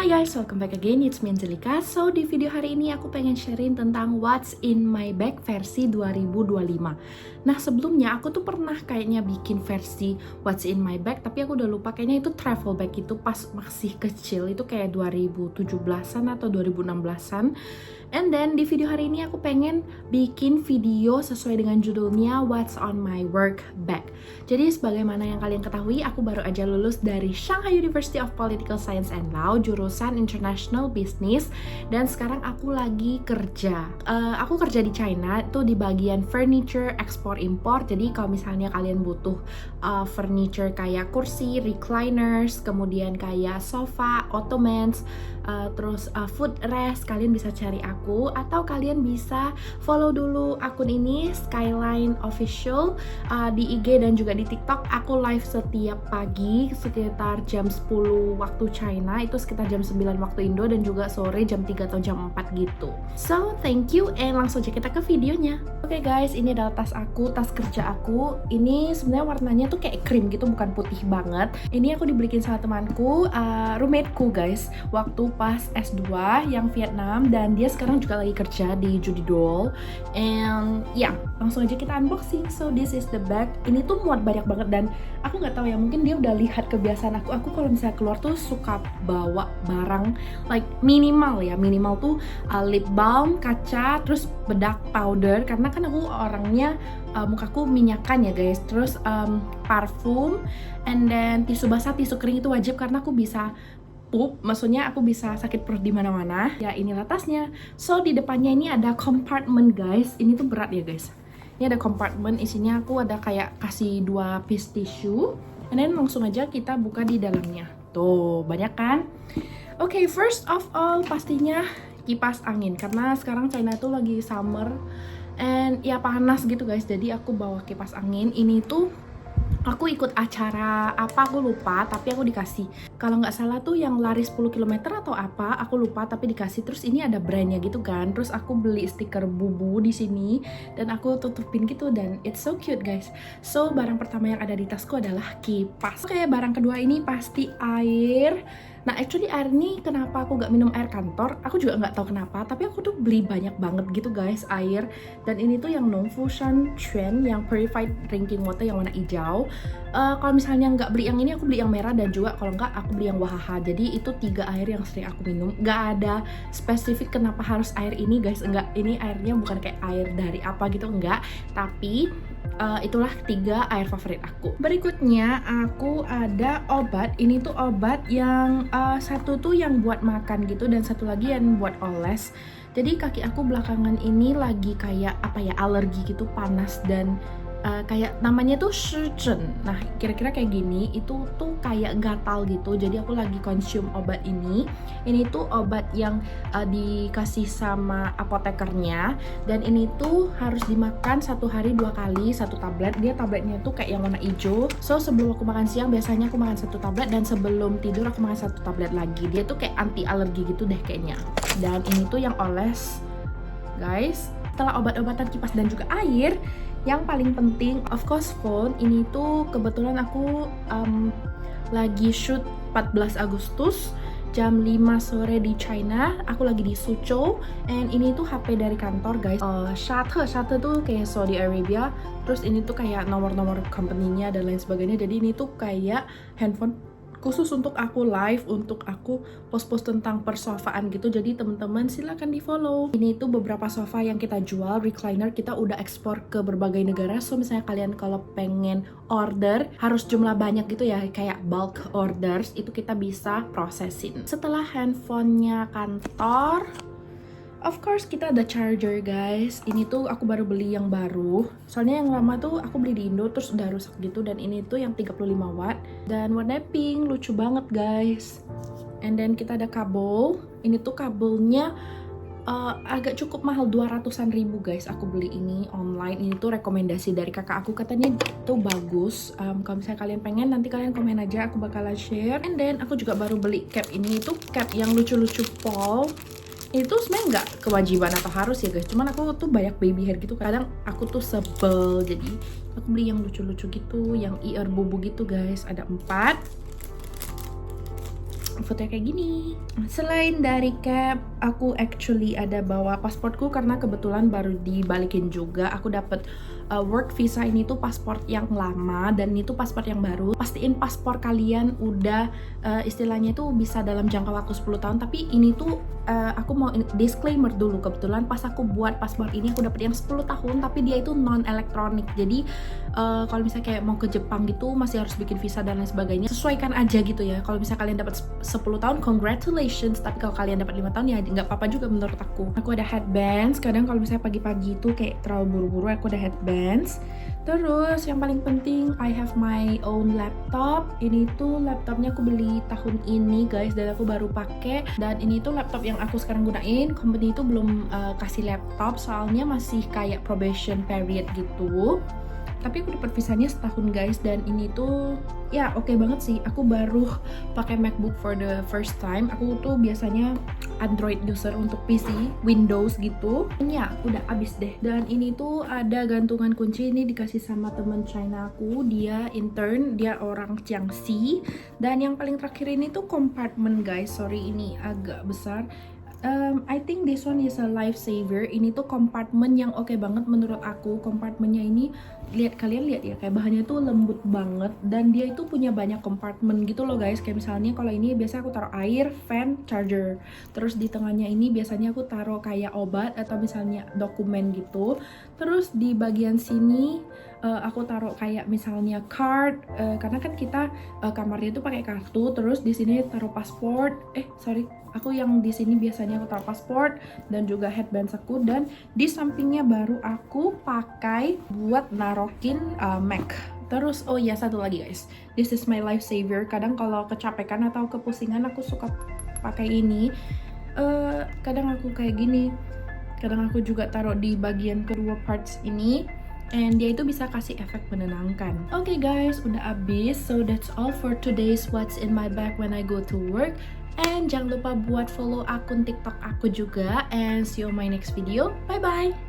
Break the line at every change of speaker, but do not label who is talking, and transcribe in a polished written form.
Hi guys, welcome back again, it's me Angelika. So di video hari ini aku pengen sharing tentang what's in my bag versi 2025. Nah sebelumnya aku tuh pernah kayaknya bikin versi what's in my bag, tapi aku udah lupa, kayaknya itu travel bag itu pas masih kecil, itu kayak 2017an atau 2016an. And then di video hari ini aku pengen bikin video sesuai dengan judulnya What's on my work bag. Jadi sebagaimana yang kalian ketahui, aku baru aja lulus dari Shanghai University of Political Science and Law, jurusan International Business, dan sekarang aku lagi kerja. Aku kerja di China, itu di bagian furniture export import. Jadi kalau misalnya kalian butuh furniture kayak kursi, recliners, kemudian kayak sofa, ottomans, terus footrest, kalian bisa cari aku, atau kalian bisa follow dulu akun ini Skyline Official di IG dan juga di TikTok. Aku live setiap pagi sekitar jam 10 waktu China, itu sekitar jam 9 waktu Indo, dan juga sore jam 3 atau jam 4 gitu. So thank you, and langsung aja kita ke videonya. Oke guys, ini adalah tas aku, tas kerja aku. Ini sebenarnya warnanya tuh kayak krim gitu, bukan putih banget. Ini aku dibeliin sama temanku, roommateku guys, waktu pas S2 yang Vietnam, dan dia sekarang juga lagi kerja di Judy Doll. And ya, langsung aja kita unboxing. So this is the bag. Ini tuh muat banyak banget, dan aku nggak tahu ya, mungkin dia udah lihat kebiasaan aku. Aku kalau misalnya keluar tuh suka bawa barang like minimal ya, minimal tuh lip balm, kaca, terus bedak powder, karena kan aku orangnya mukaku minyakan ya guys, terus parfum, and then tisu basah, tisu kering itu wajib karena aku bisa pup, maksudnya aku bisa sakit perut di mana-mana. Ya inilah tasnya. So di depannya ini ada compartment guys. Ini tuh berat ya guys. Ini ada compartment, isinya aku ada kayak kasih 2 piece tisu. And then langsung aja kita buka di dalamnya. Tuh, banyak kan? Oke, first of all pastinya kipas angin, karena sekarang China tuh lagi summer and ya panas gitu guys. Jadi aku bawa kipas angin. Ini tuh aku ikut acara apa aku lupa, tapi aku dikasih, kalau nggak salah tuh yang lari 10 km atau apa, aku lupa, tapi dikasih. Terus ini ada brandnya gitu kan, terus aku beli stiker bubu di sini dan aku tutupin gitu, dan it's so cute guys. So barang pertama yang ada di tasku adalah kipas. Oke, barang kedua ini pasti air. Nah actually air ini kenapa aku gak minum air kantor, aku juga nggak tahu kenapa, tapi aku tuh beli banyak banget gitu guys air. Dan ini tuh yang Nongfushan Chuan, yang purified drinking water yang warna hijau. Kalau misalnya nggak beli yang ini, aku beli yang merah, dan juga kalau nggak aku beli yang Wahaha. Jadi itu 3 air yang sering aku minum. Nggak ada spesifik kenapa harus air ini guys, enggak, ini airnya bukan kayak air dari apa gitu, enggak, tapi itulah 3 air favorit aku. Berikutnya aku ada obat. Ini tuh obat yang satu tuh yang buat makan gitu, dan satu lagi yang buat oles. Jadi kaki aku belakangan ini lagi kayak apa ya, alergi gitu, panas, dan kayak namanya tuh shizhen. Nah kira-kira kayak gini, itu tuh kayak gatal gitu. Jadi aku lagi konsum obat ini. Ini tuh obat yang dikasih sama apotekernya, dan ini tuh harus dimakan 1 hari 2 kali 1 tablet. Dia tabletnya tuh kayak yang warna hijau. So sebelum aku makan siang biasanya aku makan 1 tablet, dan sebelum tidur aku makan 1 tablet lagi. Dia tuh kayak anti alergi gitu deh kayaknya. Dan ini tuh yang oles guys. Setelah obat-obatan, kipas, dan juga air, yang paling penting of course phone. Ini tuh kebetulan aku lagi shoot 14 Agustus jam 5 sore di China. Aku lagi di Suzhou, and ini tuh HP dari kantor guys. Shutter tuh kayak Saudi Arabia. Terus ini tuh kayak nomor-nomor company-nya dan lain sebagainya. Jadi ini tuh kayak handphone khusus untuk aku live, untuk aku post-post tentang persofaan gitu. Jadi teman-teman silahkan di follow. Ini tuh beberapa sofa yang kita jual, recliner, kita udah ekspor ke berbagai negara. So misalnya kalian kalau pengen order harus jumlah banyak gitu ya, kayak bulk orders, itu kita bisa prosesin. Setelah handphonenya kantor, of course kita ada charger guys. Ini tuh aku baru beli yang baru, soalnya yang lama tuh aku beli di Indo terus udah rusak gitu. Dan ini tuh yang 35 watt dan warna pink, lucu banget guys. And then kita ada kabel. Ini tuh kabelnya agak cukup mahal, 200-an ribu guys. Aku beli ini online. Ini tuh rekomendasi dari kakak aku, katanya itu bagus. Kalau misalnya kalian pengen, nanti kalian komen aja, aku bakalan share. And then aku juga baru beli cap. Ini tuh cap yang lucu-lucu Paul. Itu sebenarnya nggak kewajiban atau harus ya guys, cuman aku tuh banyak baby hair gitu, kadang aku tuh sebel, jadi aku beli yang lucu-lucu gitu, yang ear bubu gitu guys. Ada 4. fotonya kayak gini. Selain dari cap, aku actually ada bawa pasportku karena kebetulan baru dibalikin juga. Aku dapet work visa ini tuh paspor yang lama dan itu paspor yang baru. Pastiin paspor kalian udah istilahnya itu bisa dalam jangka waktu 10 tahun. Tapi ini tuh aku mau disclaimer dulu, kebetulan pas aku buat paspor ini aku dapet yang 10 tahun tapi dia itu non elektronik. Jadi kalau misalnya kayak mau ke Jepang gitu masih harus bikin visa dan lain sebagainya. Sesuaikan aja gitu ya. Kalau misalnya kalian dapat 10 tahun, congratulations. Tapi kalau kalian dapat 5 tahun ya nggak apa-apa juga menurut aku. Aku ada headbands. Kadang kalau misalnya pagi-pagi itu kayak terlalu buru-buru, aku ada headbands. Terus yang paling penting, I have my own laptop. Ini tuh laptopnya aku beli tahun ini guys, dan aku baru pakai. Dan ini tuh laptop yang aku sekarang gunain. Company itu belum kasih laptop, soalnya masih kayak probation period gitu. Tapi aku dapat visanya setahun guys, dan ini tuh ya oke banget sih. Aku baru pakai MacBook for the first time. Aku tuh biasanya Android user untuk PC, Windows gitu. Ini ya udah abis deh. Dan ini tuh ada gantungan kunci, ini dikasih sama temen China aku. Dia intern, dia orang Jiangxi. Dan yang paling terakhir ini tuh compartment guys. Sorry ini agak besar. I think this one is a lifesaver. Ini tuh kompartemen yang oke banget menurut aku. Kompartemennya ini kalian lihat ya, kayak bahannya tuh lembut banget dan dia itu punya banyak kompartemen gitu loh guys. Kayak misalnya kalau ini biasa aku taruh air, fan, charger. Terus di tengahnya ini biasanya aku taruh kayak obat atau misalnya dokumen gitu. Terus di bagian sini aku taruh kayak misalnya card, karena kan kita kamarnya itu pakai kartu. Terus di sini taruh paspor. Aku yang di sini biasanya aku taruh paspor dan juga headband aku, dan di sampingnya baru aku pakai buat narokin Mac. Terus oh ya satu lagi guys, this is my lifesaver. Kadang kalau kecapekan atau kepusingan aku suka pakai ini. Kadang aku kayak gini. Kadang aku juga taruh di bagian kedua parts ini. And dia itu bisa kasih efek menenangkan. Oke guys, udah abis. So that's all for today's What's in my bag when I go to work. And jangan lupa buat follow akun TikTok aku juga. And see you on my next video. Bye bye.